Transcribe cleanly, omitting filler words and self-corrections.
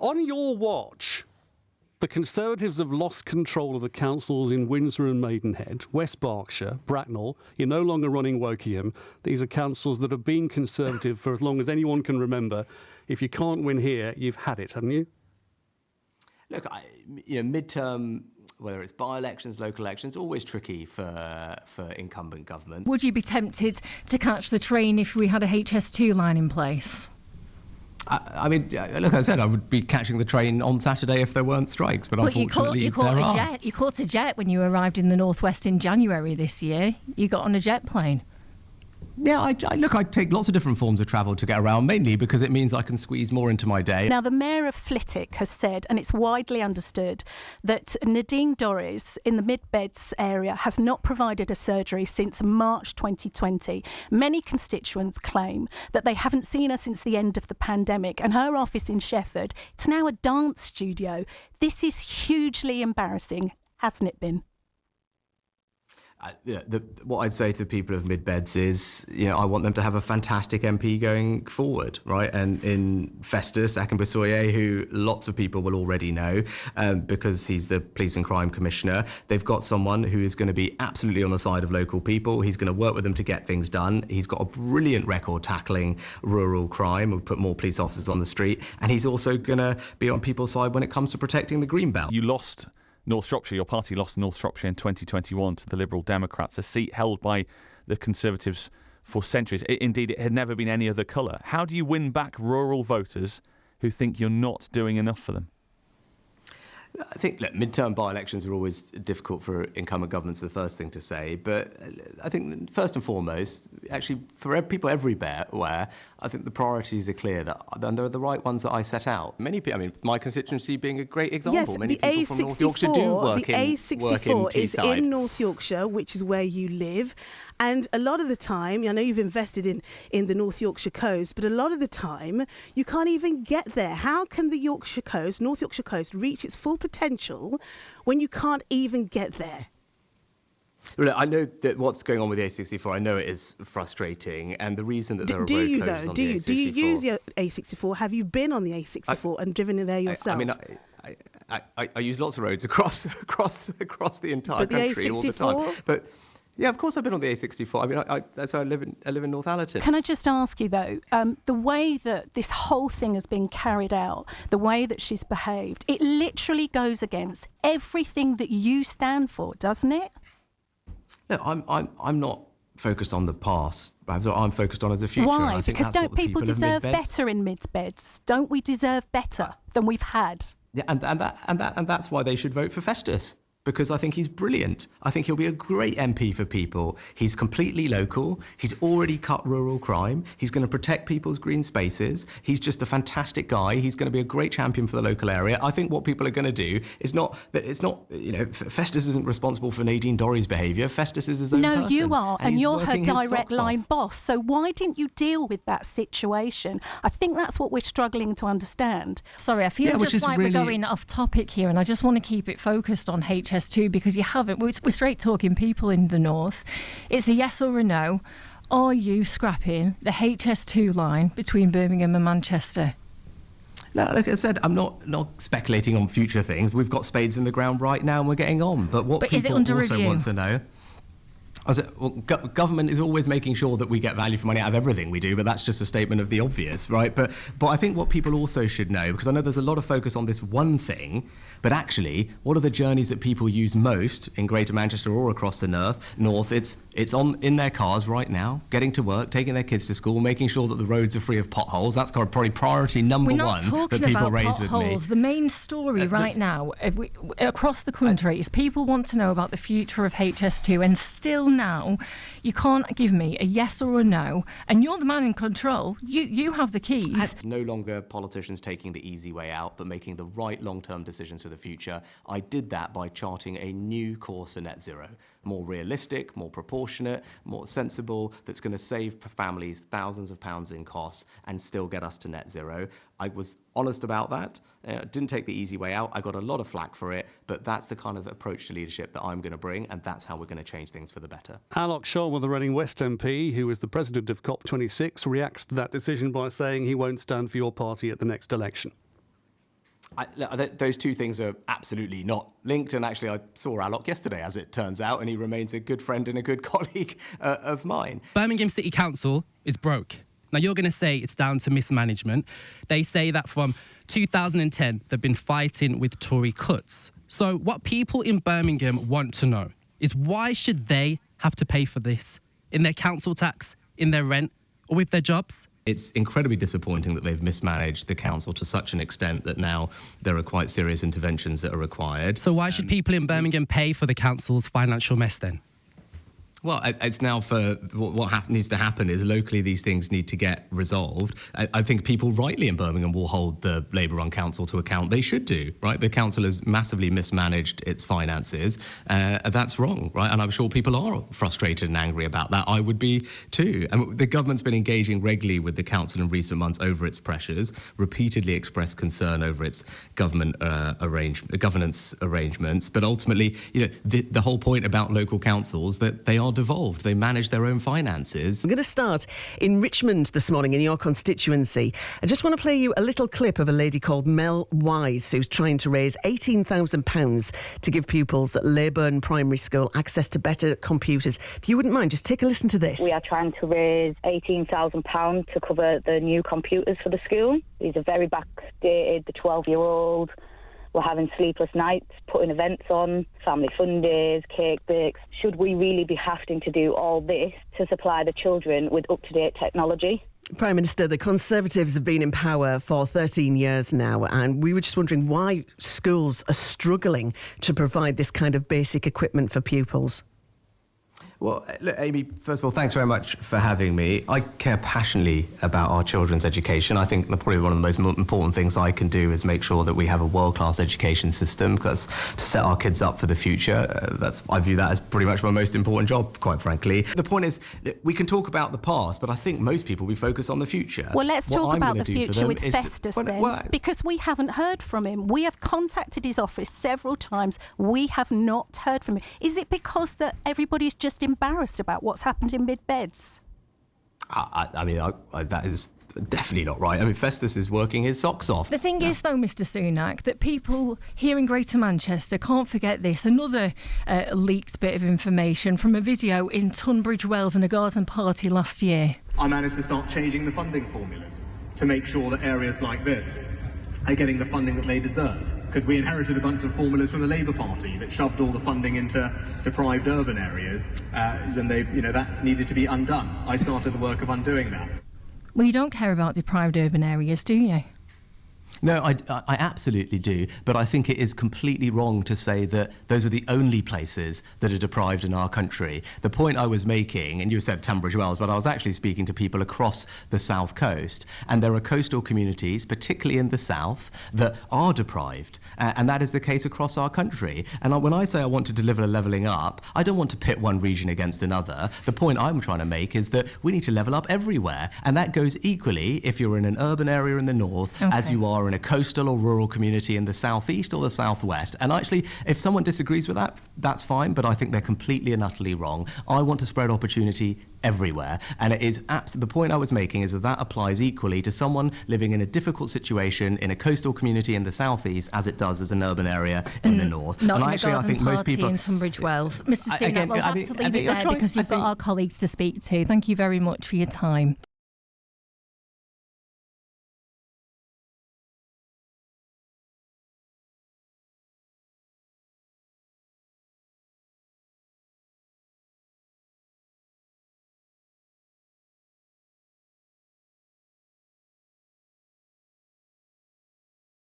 On your watch, the Conservatives have lost control of the councils in Windsor and Maidenhead, West Berkshire, Bracknell. You're no longer running Wokingham. These are councils that have been Conservative for as long as anyone can remember. If you can't win here, you've had it, haven't you? Look, midterm, whether it's by-elections, local elections, always tricky for incumbent government. Would you be tempted to catch the train if we had a HS2 line in place? I mean, look, I said I would be catching the train on Saturday if there weren't strikes, but unfortunately you caught a jet when you arrived in the Northwest in January this year. You got on a jet plane. Yeah, I take lots of different forms of travel to get around, mainly because it means I can squeeze more into my day. Now, the Mayor of Flitwick has said, and it's widely understood, that Nadine Dorries in the Mid-Beds area has not provided a surgery since March 2020. Many constituents claim that they haven't seen her since the end of the pandemic, and her office in Shefford, it's now a dance studio. This is hugely embarrassing, hasn't it been? What I'd say to the people of Mid-Beds is, I want them to have a fantastic MP going forward, right? And in Festus Akinbusoye, who lots of people will already know because he's the Police and Crime Commissioner, they've got someone who is going to be absolutely on the side of local people. He's going to work with them to get things done. He's got a brilliant record tackling rural crime. We'll put more police officers on the street. And he's also going to be on people's side when it comes to protecting the Greenbelt. You lost North Shropshire, your party lost North Shropshire in 2021 to the Liberal Democrats, a seat held by the Conservatives for centuries. Indeed, it had never been any other colour. How do you win back rural voters who think you're not doing enough for them? I think midterm by-elections are always difficult for incumbent governments, the first thing to say. But I think first and foremost, actually, for people everywhere, I think the priorities are clear, that they're the right ones that I set out. Many people, my constituency being a great example. Yes, many the people from North Yorkshire do work the A64 is in North Yorkshire, which is where you live. And a lot of the time, I know you've invested in the North Yorkshire coast, but a lot of the time, you can't even get there. How can the North Yorkshire coast, reach its full potential when you can't even get there? Well, I know that what's going on with the A64, I know it is frustrating, and the reason that there are road closures on the A64... Do you use the A64? Have you been on the A64 and driven in there yourself? I use lots of roads across the entire country all the time. But yeah, of course I've been on the A64. That's why I live in North Allerton. Can I just ask you, though, the way that this whole thing has been carried out, the way that she's behaved, it literally goes against everything that you stand for, doesn't it? No, I'm not focused on the past. I'm focused on the future. Why? I think because don't people of deserve Mid-Beds... better in Mid-Beds? Don't we deserve better than we've had? Yeah, and that's why they should vote for Festus. Because I think he's brilliant. I think he'll be a great MP for people. He's completely local. He's already cut rural crime. He's going to protect people's green spaces. He's just a fantastic guy. He's going to be a great champion for the local area. I think what people are going to do is Festus isn't responsible for Nadine Dorries' behaviour. Festus is his own person. No, you are, and you're her direct line off. boss. So why didn't you deal with that situation? I think that's what we're struggling to understand. Sorry, I feel just like we're going off topic here, and I just want to keep it focused on HS2 because you haven't. We're straight talking people in the north. It's a yes or a no. Are you scrapping the HS2 line between Birmingham and Manchester? Now, like I said, I'm not speculating on future things. We've got spades in the ground right now and we're getting on. But what people also want to know... government is always making sure that we get value for money out of everything we do, but that's just a statement of the obvious, right? But I think what people also should know, because I know there's a lot of focus on this one thing, but actually, what are the journeys that people use most in Greater Manchester or across the north? It's in their cars right now, getting to work, taking their kids to school, making sure that the roads are free of potholes. That's probably priority number one that people raise with me. We're not talking about potholes. The main story right now across the country is people want to know about the future of HS2, and still now you can't give me a yes or a no, and you're the man in control. You have the keys. No longer politicians taking the easy way out, but making the right long-term decisions for the future. I did that by charting a new course for net zero. More realistic, more proportionate, more sensible, that's going to save families thousands of pounds in costs and still get us to net zero. I was honest about that. Didn't take the easy way out. I got a lot of flack for it, but that's the kind of approach to leadership that I'm going to bring, and that's how we're going to change things for the better. Alok Shah, the Reading West MP, who is the president of COP26, reacts to that decision by saying he won't stand for your party at the next election. Those two things are absolutely not linked. And actually, I saw Alok yesterday, as it turns out, and he remains a good friend and a good colleague of mine. Birmingham City Council is broke. Now, you're going to say it's down to mismanagement. They say that from 2010, they've been fighting with Tory cuts. So what people in Birmingham want to know is why should they have to pay for this? In their council tax, in their rent, or with their jobs? It's incredibly disappointing that they've mismanaged the council to such an extent that now there are quite serious interventions that are required. So why should people in Birmingham pay for the council's financial mess then? Well, it's now for what needs to happen is locally these things need to get resolved. I think people rightly in Birmingham will hold the Labour-run council to account. They should do, right? The council has massively mismanaged its finances. That's wrong, right? And I'm sure people are frustrated and angry about that. I would be too. And the government's been engaging regularly with the council in recent months over its pressures, repeatedly expressed concern over its governance arrangements. But ultimately, the whole point about local councils that they are devolved. They manage their own finances. I'm going to start in Richmond this morning in your constituency. I just want to play you a little clip of a lady called Mel Wise who's trying to raise £18,000 to give pupils at Leyburn Primary School access to better computers. If you wouldn't mind, just take a listen to this. We are trying to raise £18,000 to cover the new computers for the school. These are very backdated. The 12-year-old. We're having sleepless nights, putting events on, family fun days, cake bakes. Should we really be having to do all this to supply the children with up-to-date technology? Prime Minister, the Conservatives have been in power for 13 years now, and we were just wondering why schools are struggling to provide this kind of basic equipment for pupils. Well, look, Amy, first of all, thanks very much for having me. I care passionately about our children's education. I think probably one of the most important things I can do is make sure that we have a world-class education system, because to set our kids up for the future, I view that as pretty much my most important job, quite frankly. The point is, we can talk about the past, but I think most people will be focused on the future. Well, let's talk about the future with Festus then, because we haven't heard from him. We have contacted his office several times. We have not heard from him. Is it because that everybody's just embarrassed about what's happened in Mid-Beds? That is definitely not right. I mean, Festus is working his socks off. The thing is, though, Mr Sunak, that people here in Greater Manchester can't forget this. Another leaked bit of information from a video in Tunbridge Wells in a garden party last year. I managed to start changing the funding formulas to make sure that areas like this are getting the funding that they deserve. Because we inherited a bunch of formulas from the Labour Party that shoved all the funding into deprived urban areas. Then that needed to be undone. I started the work of undoing that. Well, you don't care about deprived urban areas, do you? No, I absolutely do. But I think it is completely wrong to say that those are the only places that are deprived in our country. The point I was making, and you said Tunbridge Wells, but I was actually speaking to people across the south coast. And there are coastal communities, particularly in the south, that are deprived. And that is the case across our country. And when I say I want to deliver a levelling up, I don't want to pit one region against another. The point I'm trying to make is that we need to level up everywhere. And that goes equally if you're in an urban area in the north, as you are in a coastal or rural community in the southeast or the southwest. And actually, if someone disagrees with that, that's fine, but I think they're completely and utterly wrong. I want to spread opportunity everywhere. And it is the point I was making is that applies equally to someone living in a difficult situation in a coastal community in the southeast as it does as an urban area in the north. Not and in actually, a I think garden most party people in Tunbridge Wells. Mr Sunak, we'll have to leave it there because you've got our colleagues to speak to. Thank you very much for your time.